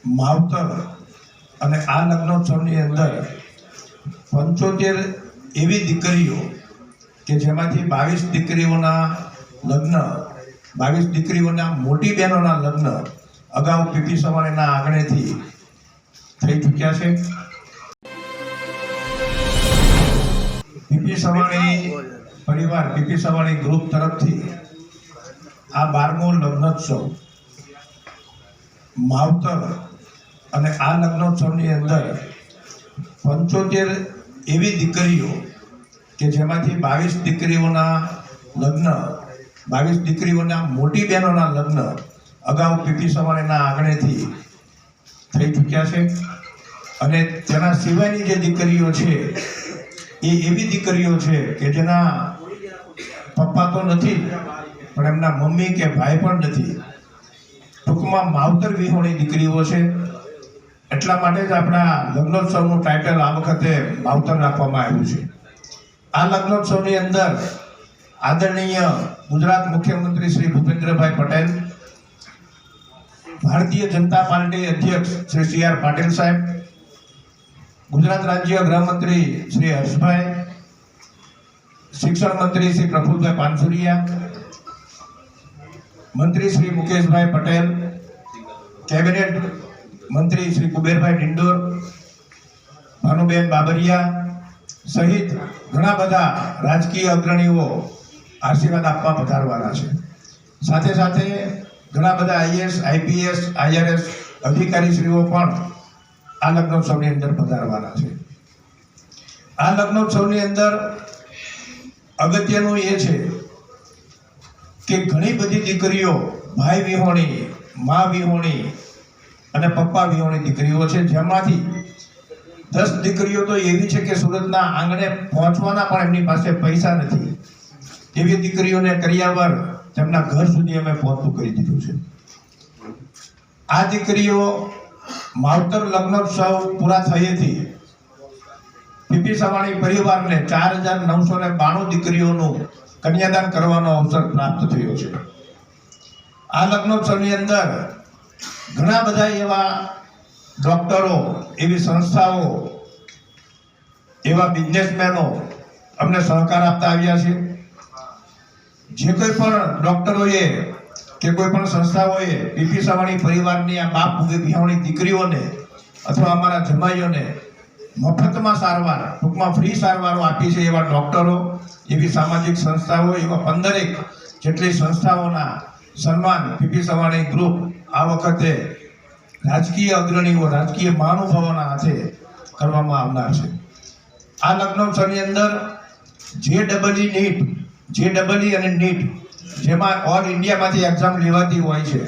માવતર અને આ લગ્નોત્સવની અંદર 75 એવી દીકરીઓ કે જેમાંથી 22 દીકરીઓના લગ્ન, 22 દીકરીઓના મોટી બહેનોના લગ્ન અગાઉ પીપી સવાણીના આંગણેથી થઈ ચૂક્યા છે. પીપી સવાણી પરિવાર, પીપી સવાણી ગ્રુપ તરફથી આ 12મો લગ્નોત્સવ માવતર અને આ લગ્નોત્સવની અંદર 75 એવી દીકરીઓ કે જેમાંથી 22 દીકરીઓના લગ્ન, 22 દીકરીઓના મોટી બહેનોના લગ્ન અગાઉ પીપી સવાણીના આંગણેથી થઈ ચૂક્યા છે. અને તેના સિવાયની જે દીકરીઓ છે એ એવી દીકરીઓ છે કે જેના પપ્પા તો નથી પણ એમના મમ્મી કે ભાઈ પણ નથી. ટૂંકમાં માવતર વિહોણી દીકરીઓ છે. એટલા માટે જ આપણા લગ્નોત્સવનું ટાઇટલ આ વખતે માવતર રાખવામાં આવ્યું છે. આ લગ્નોત્સવની અંદર આદરણીય ગુજરાત મુખ્યમંત્રી શ્રી ભૂપેન્દ્રભાઈ પટેલ, ભારતીય જનતા પાર્ટી અધ્યક્ષ શ્રી સી.આર. પાટીલ સાહેબ, ગુજરાત રાજ્ય ગૃહમંત્રી શ્રી હર્ષભાઈ, શિક્ષણ મંત્રી શ્રી પ્રફુલભાઈ પાનસુરિયા, મંત્રી શ્રી મુકેશભાઈ પટેલ, કેબિનેટ મંત્રી શ્રી કુબેરભાઈ ડિંડોર, ભાનુબેન બાબરિયા સહિત ઘણા બધા રાજકીય અગ્રણીઓ આશીર્વાદ આપવા પધારવાના છે. સાથે સાથે ઘણા બધા આઈએએસ, આઈપીએસ, આઈઆરએસ અધિકારીશ્રીઓ પણ આ લગ્નોત્સવની અંદર પધારવાના છે. આ લગ્નોત્સવની અંદર અગત્યનું એ છે કે ઘણી બધી દીકરીઓ ભાઈ વિહોણી, મા વિહોણી અને પપ્પા વિહોણી દીકરીઓ છે, જેમાંથી 10 દીકરીઓ તો એવી છે કે સુરતના આંગણે પહોંચવાના પણ એમની પાસે પૈસા નથી. એવી દીકરીઓને કરિયાવર તેમના ઘર સુધી અમે પહોંચતું કરી દીધું છે. આ દીકરીઓ માવતર લગ્નોત્સવ પૂરા થયેથી પીપી સવાણી પરિવારને 4992 દીકરીઓનું કન્યાદાન કરવાનો અવસર પ્રાપ્ત થયો છે. આ લગ્નોત્સવની અંદર ઘણા બધા એવા ડોક્ટરો, એવી સંસ્થાઓ, એવા બિઝનેસમેનો અમને સહકાર આપતા આવ્યા છે. જે કોઈ પણ ડોક્ટરોએ કે કોઈ પણ સંસ્થાઓએ પીપી સવાણી પરિવારની આ બાપ વિહોણી દીકરીઓને અથવા અમારા જમાઈઓને મફતમાં સારવાર, ટૂંકમાં ફ્રી સારવારો આપી છે, એવા ડોક્ટરો, એવી સામાજિક સંસ્થાઓ, એવા 15 જેટલી સંસ્થાઓના સન્માન પીપી સવાણી ગ્રુપ આ વખતે રાજકીય અગ્રણીઓ, રાજકીય મહાનુભાવોના હાથે કરવામાં આવનાર છે. આ લગ્નોત્સવની અંદર JEE અને નીટ, જેમાં ઓલ ઇન્ડિયામાંથી એક્ઝામ લેવાતી હોય છે,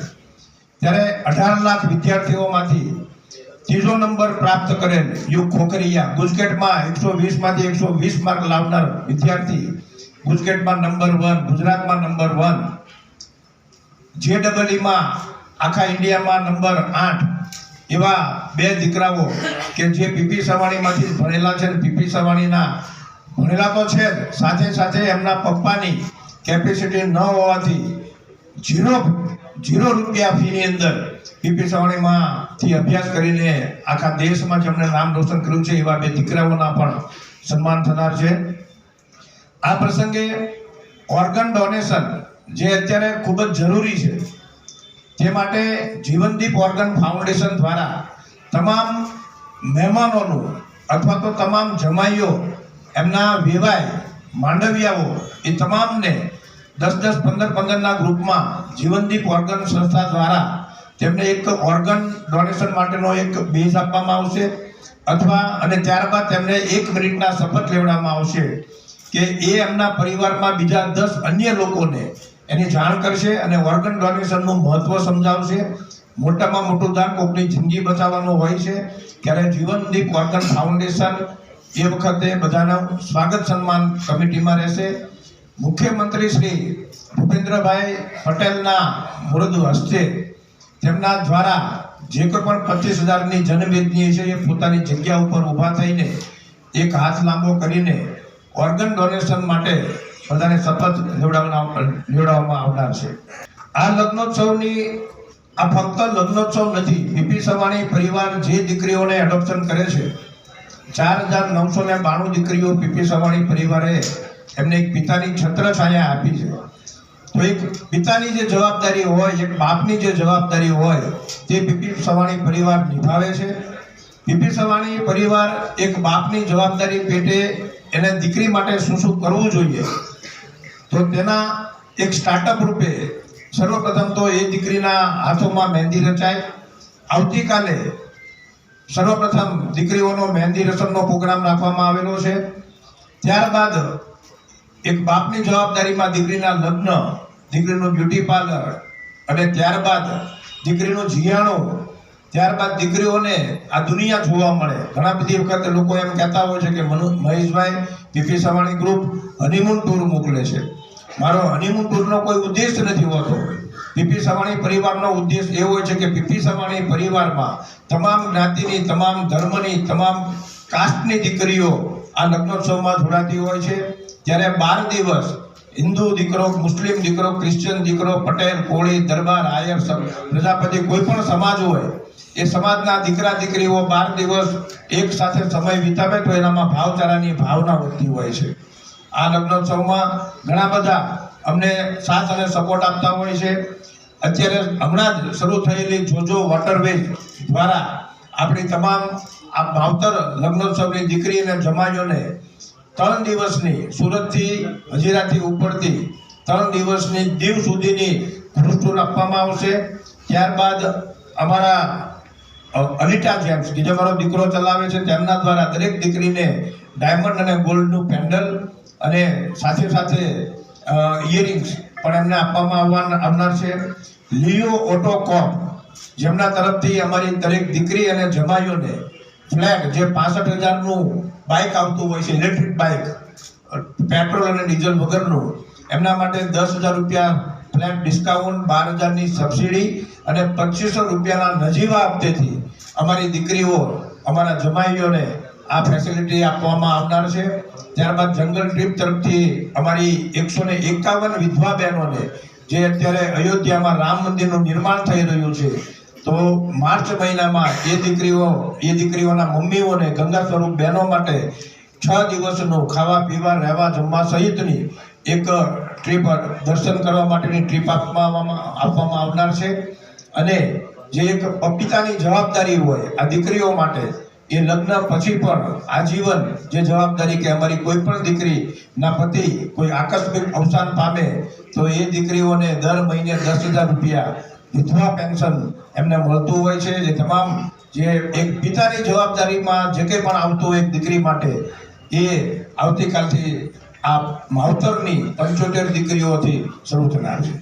ત્યારે 18 લાખ વિદ્યાર્થીઓમાંથી 3જો નંબર પ્રાપ્ત કરેલ યુગ ખોખરિયા, ગુજકેટમાં 120 માંથી 120 માર્ક લાવનાર વિદ્યાર્થી, ગુજકેટમાં નંબર 1, ગુજરાતમાં નંબર 1, JEE-માં આખા ઇન્ડિયામાં નંબર 8, એવા 2 દીકરાઓ કે જે પીપી સવાણીમાંથી ભણેલા છે. પીપી સવાણીના ભણેલા તો છે, સાથે સાથે એમના પપ્પાની કેપેસિટી ન હોવાથી 0 રૂપિયા ફીની અંદર પીપી સવાણીમાંથી અભ્યાસ કરીને આખા દેશમાં જેમણે નામ રોશન કર્યું છે, એવા 2 દીકરાઓના પણ સન્માન થનાર છે. આ પ્રસંગે ઓર્ગન ડોનેશન જે અત્યારે ખૂબ જ જરૂરી છે, તે માટે જીવનદીપ ઓર્ગન ફાઉન્ડેશન દ્વારા તમામ મહેમાનોનું અથવા તો તમામ જમાઈઓ, એમના વેવાય, માંડવિયાઓ, એ તમામને 10-10, 15-15ના ગ્રુપમાં જીવનદીપ ઓર્ગન સંસ્થા દ્વારા તેમને એક ઓર્ગન ડોનેશન માટેનો એક બેઝ આપવામાં આવશે, અને ત્યારબાદ તેમને 1 મિનિટના શપથ લેવડાવવામાં આવશે કે એ એમના પરિવારમાં બીજા 10 અન્ય લોકોને એની જાણ કરશે અને ઓર્ગન ડોનેશનનું મહત્વ સમજાવશે. મોટામાં મોટું દાન કોઈની જિંદગી બચાવવાનું હોય છે, ત્યારે જીવનદીપ ઓર્ગન ફાઉન્ડેશન એ વખતે બધાના સ્વાગત સન્માન કમિટીમાં રહેશે. મુખ્યમંત્રી શ્રી ભૂપેન્દ્રભાઈ પટેલના મૃદુ હસ્તે તેમના દ્વારા જે કોઈ પણ 25,000ની જનમેદની છે, એ પોતાની જગ્યા ઉપર ઊભા થઈને એક હાથ લાંબો કરીને ઓર્ગન ડોનેશન માટે બધાને શપથ લેવડાવવામાં આવનાર છે. આ લગ્નોત્સવની આ ફક્ત લગ્નોત્સવ નથી. પીપી સવાણી પરિવાર જે દીકરીઓને એડોપ્શન કરે છે, 4,992 દીકરીઓ પીપી સવાણી પરિવારે એમને એક પિતાની છત્રછાયા આપી છે. તો એક પિતાની જે જવાબદારી હોય, એક બાપની જે જવાબદારી હોય, તે પીપી સવાણી પરિવાર નિભાવે છે. પીપી સવાણી પરિવાર એક બાપની જવાબદારી પેટે એને દીકરી માટે શું શું કરવું જોઈએ, તો તેના એક સ્ટાર્ટઅપ રૂપે સર્વપ્રથમ તો એ દીકરીના હાથોમાં મહેંદી રચાય. આવતીકાલે સર્વપ્રથમ દીકરીઓનો મહેંદી રસમનો પ્રોગ્રામ રાખવામાં આવેલો છે. ત્યારબાદ એક બાપની જવાબદારીમાં દીકરીના લગ્ન, દીકરીનું બ્યુટી પાર્લર, અને ત્યારબાદ દીકરીનું જીયાણું, ત્યારબાદ દીકરીઓને આ દુનિયા જોવા મળે. ઘણા બધી વખત લોકો એમ કહેતા હોય છે કે Maheshbhai, PP Savani group honeymoon tour મોકલે છે. મારો હનીમૂન ટૂરનો કોઈ ઉદ્દેશ નથી હોતો. પીપી સવાણી પરિવારનો ઉદ્દેશ એ હોય છે કે પીપી સવાણી પરિવારમાં તમામ જ્ઞાતિની, તમામ ધર્મની, તમામ કાસ્ટની દીકરીઓ આ લગ્નોત્સવમાં જોડાતી હોય છે. ત્યારે 12 દિવસ હિન્દુ દીકરો, મુસ્લિમ દીકરો, ક્રિશ્ચિયન દીકરો, પટેલ, કોળી, દરબાર, આયર, પ્રજાપતિ, કોઈ પણ સમાજ હોય, એ સમાજના દીકરા દીકરીઓ 12 દિવસ એક સાથે સમય વિતાવે તો એનામાં ભાવચારાની ભાવના વધતી હોય છે. આ લગ્નોત્સવમાં ઘણા બધા અમને સાથ અને સપોર્ટ આપતા હોય છે. અત્યારે હમણાં જ શરૂ થયેલી જોજો વોટરવેઝ દ્વારા આપણી તમામ આ ભાવતર લગ્નોત્સવની દીકરી અને જમાઈઓને 3 દિવસની, સુરતથી હજીરાથી ઉપરથી 3 દિવસની દીવ સુધીની ક્રૂઝ ટૂર આપવામાં આવશે. ત્યારબાદ અમારા અનિતા જેમ્સ, કે જે મારો દીકરો ચલાવે છે, તેમના દ્વારા દરેક દીકરીને ડાયમંડ અને ગોલ્ડનું પેન્ડલ અને સાથે સાથે ઇયરિંગ્સ પણ એમને આપવામાં આવનાર છે. લિયો ઓટોકોપ, જેમના તરફથી અમારી દરેક દીકરી અને જમાઈઓને ફ્લેટ, જે 65,000નું બાઇક આવતું હોય છે, ઇલેક્ટ્રિક બાઇક, પેટ્રોલ અને ડીઝલ વગરનું, એમના માટે 10,000 રૂપિયા ફ્લેટ ડિસ્કાઉન્ટ, 12,000ની સબસિડી અને 2,500 રૂપિયાના નજીવા હપ્તેથી અમારી દીકરીઓ, અમારા જમાઈઓને આ ફેસિલિટી આપવામાં આવનાર છે. ત્યારબાદ જંગલ ટ્રીપ તરફથી અમારી 151 વિધવા બહેનોને, જે અત્યારે અયોધ્યામાં રામ મંદિરનું નિર્માણ થઈ રહ્યું છે, તો માર્ચ મહિનામાં એ દીકરીઓના મમ્મીઓને, ગંગા સ્વરૂપ બહેનો માટે 6 દિવસનું ખાવા પીવા, રહેવા જમવા સહિતની એક ટ્રીપ, દર્શન કરવા માટેની ટ્રીપ આપવામાં આવનાર છે. અને જે એક પિતાની જવાબદારી હોય આ દીકરીઓ માટે, એ લગ્ન પછી પણ આજીવન જે જવાબદારી કે અમારી કોઈ પણ દીકરીના પતિ કોઈ આકસ્મિક અવસાન પામે તો એ દીકરીઓને દર મહિને 10,000 રૂપિયા વિધવા પેન્શન એમને મળતું હોય છે. એ તમામ જે એક પિતાની જવાબદારીમાં જે કંઈ પણ આવતું હોય એક દીકરી માટે, એ આવતીકાલથી આ માવતરની 75 દીકરીઓથી શરૂ થનાર છે.